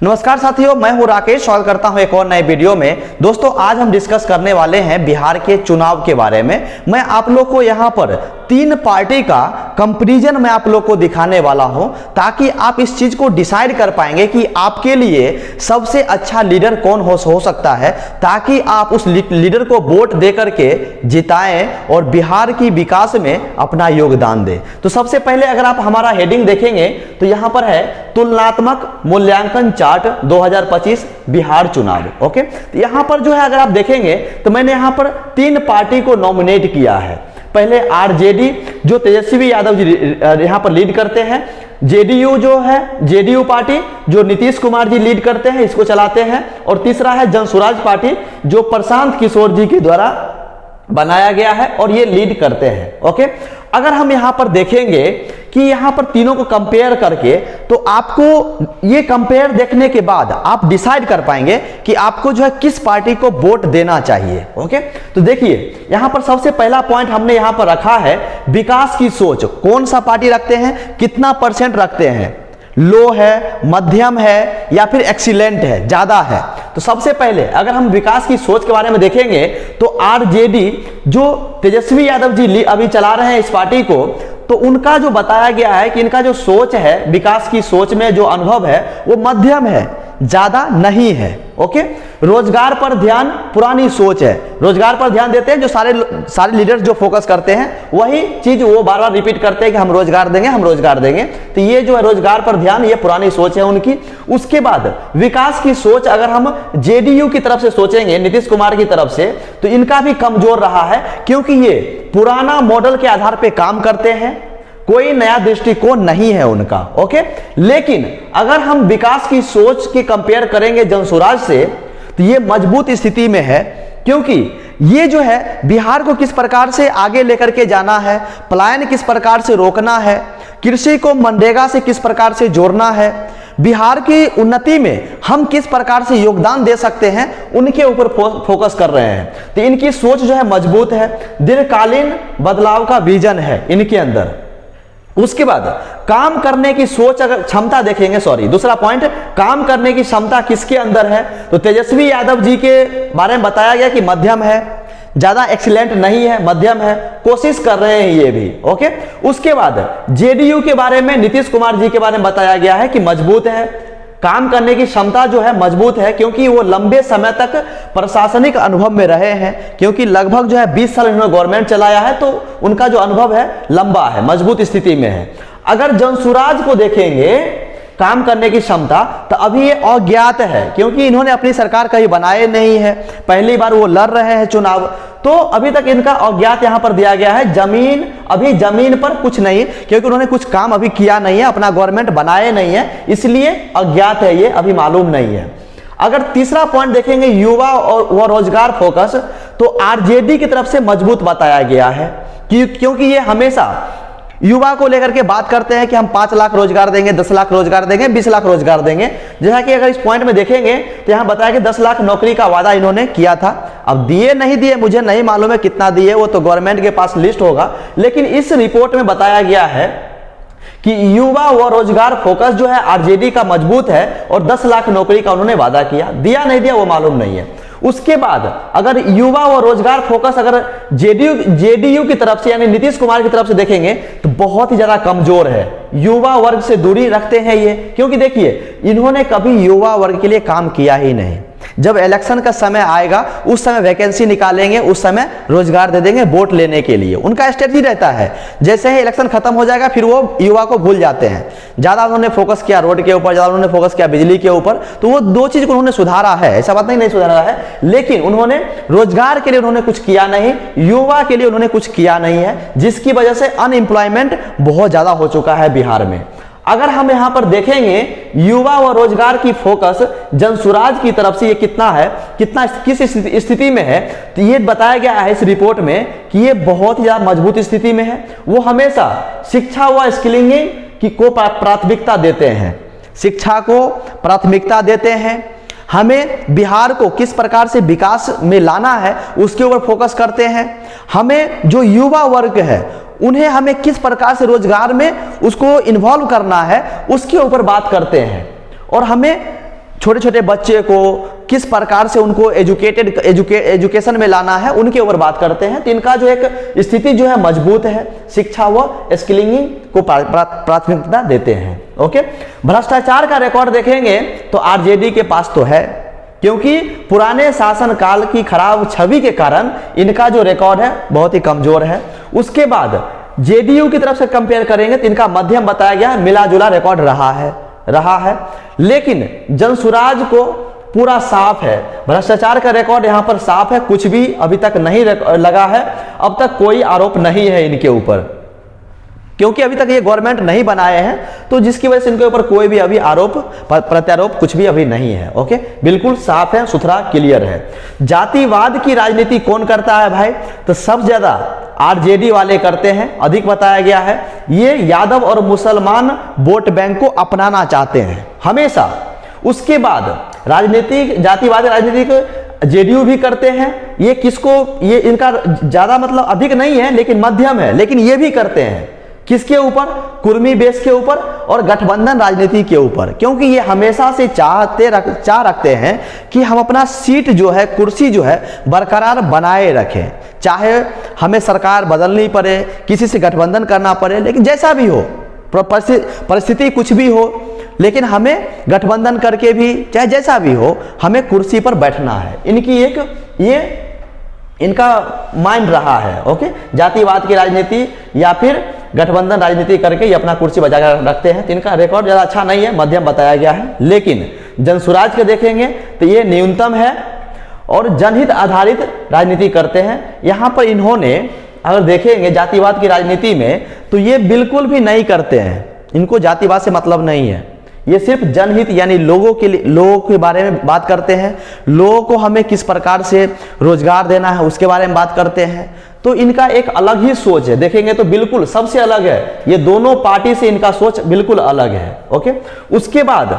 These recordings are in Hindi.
नमस्कार साथियों, मैं हूं राकेश। स्वागत करता हूं एक और नए वीडियो में। दोस्तों, आज हम डिस्कस करने वाले हैं बिहार के चुनाव के बारे में। मैं आप लोग को यहां पर तीन पार्टी का कंपैरिजन मैं आप लोग को दिखाने वाला हूं, ताकि आप इस चीज को डिसाइड कर पाएंगे कि आपके लिए सबसे अच्छा लीडर कौन हो सकता है, ताकि आप उस लीडर को वोट दे करके जिताएं और बिहार की विकास में अपना योगदान दें। तो सबसे पहले अगर आप हमारा हेडिंग देखेंगे तो यहां पर है तुलनात्मक मूल्यांकन चार्ट 2025 बिहार चुनाव। ओके, तो यहां पर जो है अगर आप देखेंगे तो मैंने यहां पर तीन पार्टी को नॉमिनेट किया है। पहले आरजेडी जो तेजस्वी यादव जी यहां पर लीड करते हैं, जेडीयू जो है जेडीयू पार्टी जो नीतीश कुमार जी लीड करते हैं, इसको चलाते हैं, और तीसरा है जनसुराज पार्टी जो प्रशांत किशोर जी के द्वारा बनाया गया है और ये लीड करते हैं। ओके, अगर हम यहां पर देखेंगे कि यहां पर तीनों को कंपेयर करके, तो आपको ये कंपेयर देखने के बाद आप डिसाइड कर पाएंगे कि आपको जो है किस पार्टी को वोट देना चाहिए। ओके, तो देखिए यहां पर सबसे पहला पॉइंट हमने यहां पर रखा है विकास की सोच। कौन सा पार्टी रखते हैं, कितना % रखते हैं, लो है, मध्यम है या फिर एक्सीलेंट है, ज्यादा है। तो सबसे पहले अगर हम विकास की सोच के बारे में देखेंगे तो आरजेडी जो तेजस्वी यादव जी अभी चला रहे हैं इस पार्टी को, तो उनका जो बताया गया है कि इनका जो सोच है, विकास की सोच में जो अनुभव है वो मध्यम है, ज्यादा नहीं है। ओके, रोजगार पर ध्यान, पुरानी सोच है, रोजगार पर ध्यान देते हैं। जो सारे लीडर्स जो फोकस करते हैं वही चीज वो बार बार रिपीट करते हैं कि हम रोजगार देंगे, हम रोजगार देंगे। तो ये जो है रोजगार पर ध्यान, ये पुरानी सोच है उनकी। उसके बाद विकास की सोच अगर हम जेडीयू की तरफ से सोचेंगे, नीतीश कुमार की तरफ से, तो इनका भी कमजोर रहा है, क्योंकि ये पुराना मॉडल के आधार पर काम करते हैं, कोई नया दृष्टिकोण नहीं है उनका। ओके, लेकिन अगर हम विकास की सोच के कंपेयर करेंगे जनसुराज से, तो ये मजबूत स्थिति में है, क्योंकि ये जो है बिहार को किस प्रकार से आगे लेकर के जाना है, पलायन किस प्रकार से रोकना है, कृषि को मनरेगा से किस प्रकार से जोड़ना है, बिहार की उन्नति में हम किस प्रकार से योगदान दे सकते हैं, उनके ऊपर फोकस कर रहे हैं। तो इनकी सोच जो है मजबूत है, दीर्घकालीन बदलाव का विजन है इनके अंदर। उसके बाद काम करने की सोच, अगर क्षमता देखेंगे, दूसरा पॉइंट, काम करने की क्षमता किसके अंदर है, तो तेजस्वी यादव जी के बारे में बताया गया कि मध्यम है, ज्यादा एक्सीलेंट नहीं है, मध्यम है, कोशिश कर रहे हैं ये भी। ओके, उसके बाद जेडीयू के बारे में, नीतीश कुमार जी के बारे में बताया गया है कि मजबूत है, काम करने की क्षमता जो है मजबूत है, क्योंकि वो लंबे समय तक प्रशासनिक अनुभव में रहे हैं, क्योंकि लगभग जो है 20 साल इन्होंने गवर्नमेंट चलाया है, तो उनका जो अनुभव है लंबा है, मजबूत स्थिति में है। अगर जनसुराज को देखेंगे काम करने की क्षमता, तो अभी ये अज्ञात है, क्योंकि इन्होंने अपनी सरकार कहीं बनाए नहीं है, पहली बार वो लड़ रहे हैं चुनाव, तो अभी तक इनका अज्ञात यहां पर दिया गया है। अभी जमीन पर कुछ नहीं, क्योंकि उन्होंने कुछ काम अभी किया नहीं है, अपना गवर्नमेंट बनाए नहीं है, इसलिए अज्ञात है, ये अभी मालूम नहीं है। अगर तीसरा पॉइंट देखेंगे युवा और रोजगार फोकस, तो आरजेडी की तरफ से मजबूत बताया गया है, क्योंकि ये हमेशा युवा को लेकर के बात करते हैं कि हम 5 लाख रोजगार देंगे, 10 लाख रोजगार देंगे, 20 लाख रोजगार देंगे। जैसा कि अगर इस पॉइंट में देखेंगे तो यहां बताया कि 10 लाख नौकरी का वादा इन्होंने किया था। अब दिए नहीं दिए मुझे नहीं मालूम है कितना दिए, वो तो गवर्नमेंट के पास लिस्ट होगा, लेकिन इस रिपोर्ट में बताया गया है कि युवा व रोजगार फोकस जो है आरजेडी का मजबूत है, और 10 लाख नौकरी का उन्होंने वादा किया। दिया नहीं दिया वो मालूम नहीं है। उसके बाद अगर युवा और रोजगार फोकस अगर जेडीयू की तरफ से, यानी नीतीश कुमार की तरफ से देखेंगे, तो बहुत ही ज्यादा कमजोर है, युवा वर्ग से दूरी रखते हैं ये, क्योंकि देखिए इन्होंने कभी युवा वर्ग के लिए काम किया ही नहीं। जब इलेक्शन का समय आएगा उस समय वैकेंसी निकालेंगे, उस समय रोजगार दे देंगे वोट लेने के लिए, उनका स्ट्रेटजी रहता है। जैसे ही इलेक्शन खत्म हो जाएगा फिर वो युवा को भूल जाते हैं। ज्यादा उन्होंने फोकस किया रोड के ऊपर, ज्यादा उन्होंने फोकस किया बिजली के ऊपर, तो वो दो चीज को उन्होंने सुधारा है, ऐसा बात नहीं सुधारा है, लेकिन उन्होंने रोजगार के लिए उन्होंने कुछ किया नहीं, युवा के लिए उन्होंने कुछ किया नहीं है, जिसकी वजह से अनएम्प्लॉयमेंट बहुत ज्यादा हो चुका है बिहार में। अगर हम यहां पर देखेंगे युवा व रोजगार की फोकस जनसुराज की तरफ से ये कितना है, किस स्थिति में है, तो ये बताया गया है इस रिपोर्ट में कि ये बहुत ही ज्यादा मजबूत स्थिति में है। वो हमेशा शिक्षा व स्किलिंग को प्राथमिकता देते हैं, शिक्षा को प्राथमिकता देते हैं, हमें बिहार को किस प्रकार से विकास में लाना है उसके ऊपर फोकस करते हैं, हमें जो युवा वर्ग है उन्हें हमें किस प्रकार से रोजगार में उसको इन्वॉल्व करना है उसके ऊपर बात करते हैं, और हमें छोटे छोटे बच्चे को किस प्रकार से उनको एजुकेशन में लाना है, उनके ऊपर बात करते हैं। तो इनका जो एक स्थिति जो है मजबूत है, शिक्षा व स्किलिंग को प्राथमिकता देते हैं। ओके, भ्रष्टाचार का रिकॉर्ड देखेंगे तो आरजेडी के पास तो है, क्योंकि पुराने शासनकाल की खराब छवि के कारण इनका जो रिकॉर्ड है बहुत ही कमजोर है। उसके बाद जेडीयू की तरफ से कंपेयर करेंगे तो इनका मध्यम बताया गया, मिला जुला रिकॉर्ड रहा है। लेकिन जनसुराज को पूरा साफ है, भ्रष्टाचार का रिकॉर्ड यहां पर साफ है, कुछ भी अभी तक नहीं लगा है, अब तक कोई आरोप नहीं है इनके ऊपर, क्योंकि अभी तक ये गवर्नमेंट नहीं बनाए हैं, तो जिसकी वजह से इनके ऊपर कोई भी अभी आरोप प्रत्यारोप कुछ भी अभी नहीं है। ओके, बिल्कुल साफ है, सुथरा, क्लियर है। जातिवाद की राजनीति कौन करता है भाई? तो सबसे ज्यादा आरजेडी वाले करते हैं, अधिक बताया गया है। ये यादव और मुसलमान वोट बैंक को अपनाना चाहते हैं हमेशा। उसके बाद राजनीतिक जातिवादी राजनीतिक जेडीयू भी करते हैं। ये किसको, ये इनका ज्यादा मतलब अधिक नहीं है लेकिन मध्यम है, लेकिन ये भी करते हैं किसके ऊपर? कुर्मी बेस के ऊपर और गठबंधन राजनीति के ऊपर, क्योंकि ये हमेशा से चाह रखते हैं कि हम अपना सीट जो है, कुर्सी जो है बरकरार बनाए रखें, चाहे हमें सरकार बदलनी पड़े, किसी से गठबंधन करना पड़े, लेकिन जैसा भी हो, परिस्थिति कुछ भी हो, लेकिन हमें गठबंधन करके भी, चाहे जैसा भी हो, हमें कुर्सी पर बैठना है। इनकी एक ये इनका माइंड रहा है। ओके, जातिवाद की राजनीति या फिर गठबंधन राजनीति करके ये अपना कुर्सी बचा कर रखते हैं। तो इनका रिकॉर्ड ज़्यादा अच्छा नहीं है, मध्यम बताया गया है। लेकिन जनसुराज के देखेंगे तो ये न्यूनतम है और जनहित आधारित राजनीति करते हैं। यहाँ पर इन्होंने अगर देखेंगे जातिवाद की राजनीति में तो ये बिल्कुल भी नहीं करते हैं, इनको जातिवाद से मतलब नहीं है। ये सिर्फ जनहित यानी लोगों के बारे में बात करते हैं, लोगों को हमें किस प्रकार से रोजगार देना है उसके बारे में बात करते हैं। तो इनका एक अलग ही सोच है, देखेंगे तो बिल्कुल सबसे अलग है। ये दोनों पार्टी से इनका सोच बिल्कुल अलग है। ओके, उसके बाद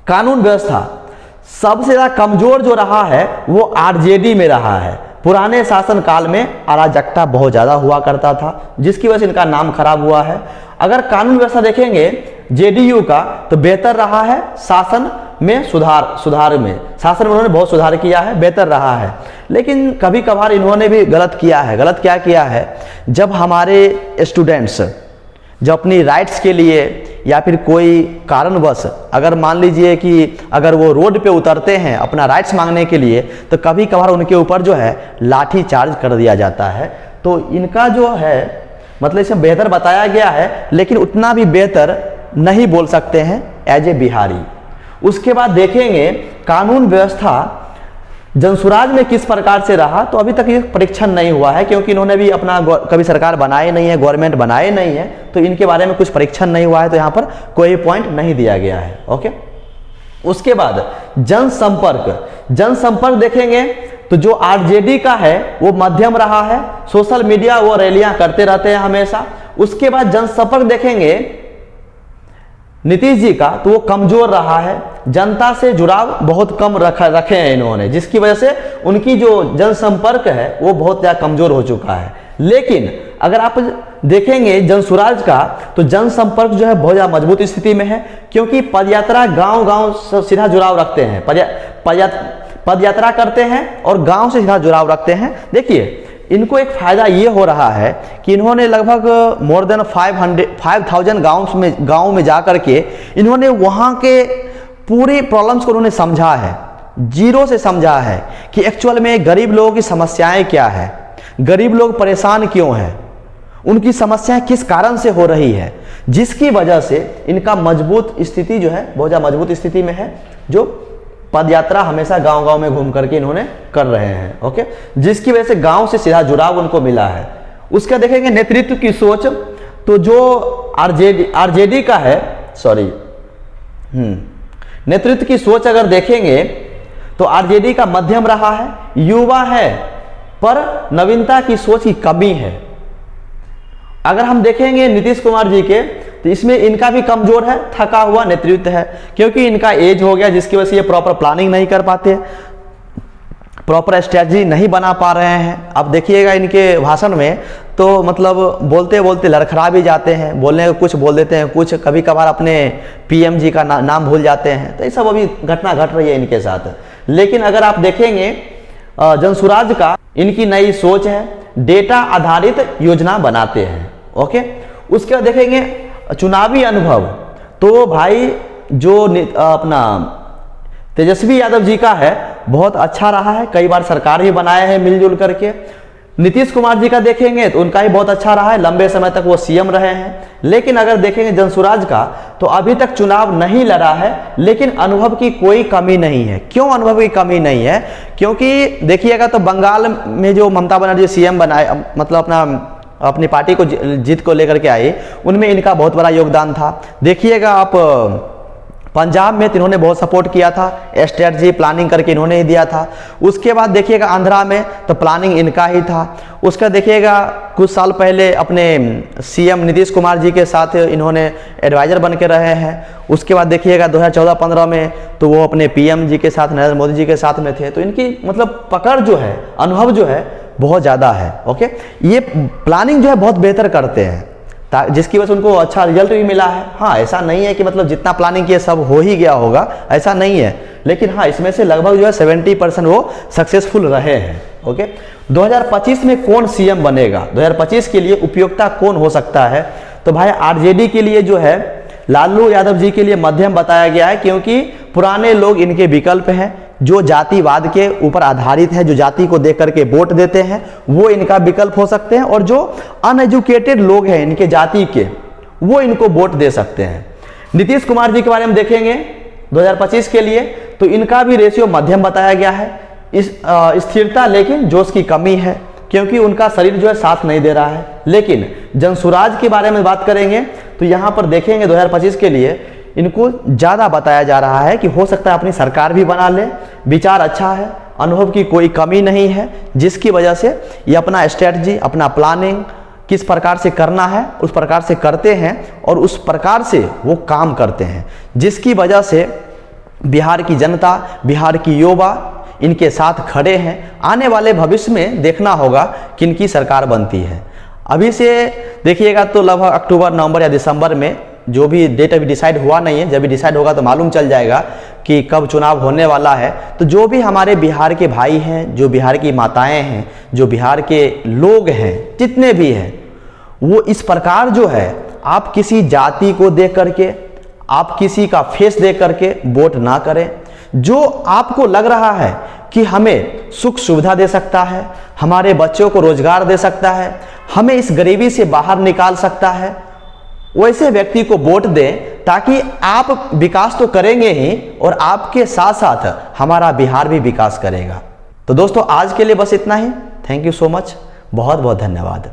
कानून व्यवस्था सबसे ज्यादा कमजोर जो रहा है वो आरजेडी में रहा है। पुराने शासनकाल में अराजकता बहुत ज्यादा हुआ करता था, जिसकी वजह से इनका नाम खराब हुआ है। अगर कानून व्यवस्था देखेंगे जेडीयू का तो बेहतर रहा है, शासन में सुधार में शासन में उन्होंने बहुत सुधार किया है, बेहतर रहा है। लेकिन कभी कभार इन्होंने भी गलत किया है। गलत क्या किया है? जब हमारे स्टूडेंट्स जब अपनी राइट्स के लिए या फिर कोई कारणवश अगर मान लीजिए कि अगर वो रोड पे उतरते हैं अपना राइट्स मांगने के लिए, तो कभी कभार उनके ऊपर जो है लाठी चार्ज कर दिया जाता है। तो इनका जो है मतलब इसमें बेहतर बताया गया है, लेकिन उतना भी बेहतर नहीं बोल सकते हैं एज ए बिहारी। उसके बाद देखेंगे कानून व्यवस्था जनसुराज में किस प्रकार से रहा, तो अभी तक ये परीक्षण नहीं हुआ है, क्योंकि इन्होंने भी अपना कभी सरकार बनाए नहीं है, गवर्नमेंट बनाए नहीं है, तो इनके बारे में कुछ परीक्षण नहीं हुआ है, तो यहाँ पर कोई पॉइंट नहीं दिया गया है। ओके, उसके बाद जनसंपर्क देखेंगे तो जो आरजेडी का है वो मध्यम रहा है, सोशल मीडिया वो रैलियां करते रहते हैं हमेशा। उसके बाद जनसंपर्क देखेंगे नीतीश जी का तो वो कमजोर रहा है, जनता से जुड़ाव बहुत कम रखे हैं इन्होंने, जिसकी वजह से उनकी जो जनसंपर्क है वो बहुत ज़्यादा कमजोर हो चुका है। लेकिन अगर आप देखेंगे जनसुराज का तो जनसंपर्क जो है बहुत ज़्यादा मजबूत स्थिति में है, क्योंकि पदयात्रा गांव से सीधा जुड़ाव रखते हैं, पदयात्रा करते हैं और गांव से सीधा जुड़ाव रखते हैं। देखिए इनको एक फायदा ये हो रहा है कि इन्होंने लगभग मोर देन 5,000 गाँव में जा करके इन्होंने वहाँ के पूरी प्रॉब्लम्स को उन्होंने समझा है, जीरो से समझा है कि एक्चुअल में गरीब लोगों की समस्याएं क्या है, गरीब लोग परेशान क्यों हैं, उनकी समस्याएं किस कारण से हो रही है, जिसकी वजह से इनका मजबूत स्थिति जो है बहुत ज़्यादा मजबूत स्थिति में है, जो पदयात्रा हमेशा गांव-गांव में घूम करके इन्होंने कर रहे हैं। ओके, जिसकी वजह से गांव से सीधा जुड़ाव उनको मिला है। उसका देखेंगे नेतृत्व की सोच, तो जो आरजेडी का है, नेतृत्व की सोच अगर देखेंगे तो आरजेडी का मध्यम रहा है, युवा है पर नवीनता की सोच की कमी है। अगर हम देखेंगे नीतीश कुमार जी के तो इसमें इनका भी कमजोर है, थका हुआ नेतृत्व है, क्योंकि इनका एज हो गया, जिसकी वजह से ये प्रॉपर प्लानिंग नहीं कर पाते, प्रॉपर स्ट्रेटजी नहीं बना पा रहे हैं। अब देखिएगा इनके भाषण में तो मतलब बोलते बोलते लड़खड़ा भी जाते हैं, बोलने को कुछ बोल देते हैं, कुछ कभी कभार अपने पीएम जी का नाम भूल जाते हैं। तो ये सब अभी घटना घट रही है इनके साथ। लेकिन अगर आप देखेंगे जनसुराज का इनकी नई सोच है, डेटा आधारित योजना बनाते हैं। ओके, उसके बाद देखेंगे चुनावी अनुभव, तो भाई जो अपना तेजस्वी यादव जी का है बहुत अच्छा रहा है, कई बार सरकार भी बनाए हैं मिलजुल करके। नीतीश कुमार जी का देखेंगे तो उनका ही बहुत अच्छा रहा है, लंबे समय तक वो सीएम रहे हैं। लेकिन अगर देखेंगे जनसुराज का तो अभी तक चुनाव नहीं लड़ा है, लेकिन अनुभव की कोई कमी नहीं है। क्यों अनुभव की कमी नहीं है? क्योंकि देखिएगा तो बंगाल में जो ममता बनर्जी सीएम बनाए, मतलब अपनी पार्टी को जीत को लेकर के आई, उनमें इनका बहुत बड़ा योगदान था। देखिएगा आप पंजाब में तो इन्होंने बहुत सपोर्ट किया था, स्ट्रेटजी प्लानिंग करके इन्होंने ही दिया था। उसके बाद देखिएगा आंध्रा में तो प्लानिंग इनका ही था। उसका देखिएगा कुछ साल पहले अपने सीएम नीतीश कुमार जी के साथ इन्होंने एडवाइज़र बन के रहे हैं। उसके बाद देखिएगा 2014-15 में तो वो अपने पीएम जी के साथ, नरेंद्र मोदी जी के साथ में थे। तो इनकी मतलब पकड़ जो है, अनुभव जो है बहुत ज़्यादा है। ओके, ये प्लानिंग जो है बहुत बेहतर करते हैं, जिसकी वजह से उनको अच्छा रिजल्ट भी मिला है। हाँ, ऐसा नहीं है कि मतलब जितना प्लानिंग किया सब हो ही गया होगा, ऐसा नहीं है। लेकिन हाँ, इसमें से लगभग जो है 70% वो सक्सेसफुल रहे हैं। ओके, 2025 में कौन सीएम बनेगा, 2025 के लिए उपयोगिता कौन हो सकता है? तो भाई आरजेडी के लिए जो है लालू यादव जी के लिए मध्यम बताया गया है, क्योंकि पुराने लोग इनके विकल्प हैं, जो जातिवाद के ऊपर आधारित है, जो जाति को देख करके वोट देते हैं, वो इनका विकल्प हो सकते हैं। और जो अनएजुकेटेड लोग हैं इनके जाति के, वो इनको वोट दे सकते हैं। नीतीश कुमार जी के बारे में देखेंगे 2025 के लिए तो इनका भी रेशियो मध्यम बताया गया है। इस स्थिरता लेकिन जोश की कमी है, क्योंकि उनका शरीर जो है साथ नहीं दे रहा है। लेकिन जनसुराज के बारे में बात करेंगे तो यहाँ पर देखेंगे 2025 के लिए इनको ज़्यादा बताया जा रहा है कि हो सकता है अपनी सरकार भी बना ले, विचार अच्छा है, अनुभव की कोई कमी नहीं है, जिसकी वजह से ये अपना स्ट्रेटजी, अपना प्लानिंग किस प्रकार से करना है उस प्रकार से करते हैं और उस प्रकार से वो काम करते हैं, जिसकी वजह से बिहार की जनता, बिहार की युवा इनके साथ खड़े हैं। आने वाले भविष्य में देखना होगा किनकी सरकार बनती है। अभी से देखिएगा तो लगभग अक्टूबर, नवंबर या दिसंबर में, जो भी डेट अभी डिसाइड हुआ नहीं है, जब भी डिसाइड होगा तो मालूम चल जाएगा कि कब चुनाव होने वाला है। तो जो भी हमारे बिहार के भाई हैं, जो बिहार की माताएं हैं, जो बिहार के लोग हैं, जितने भी हैं, वो इस प्रकार जो है, आप किसी जाति को देख करके, आप किसी का फेस देख करके वोट ना करें। जो आपको लग रहा है कि हमें सुख सुविधा दे सकता है, हमारे बच्चों को रोजगार दे सकता है, हमें इस गरीबी से बाहर निकाल सकता है, वैसे व्यक्ति को वोट दें, ताकि आप विकास तो करेंगे ही और आपके साथ साथ हमारा बिहार भी विकास करेगा। तो दोस्तों आज के लिए बस इतना ही। थैंक यू सो मच, बहुत बहुत धन्यवाद।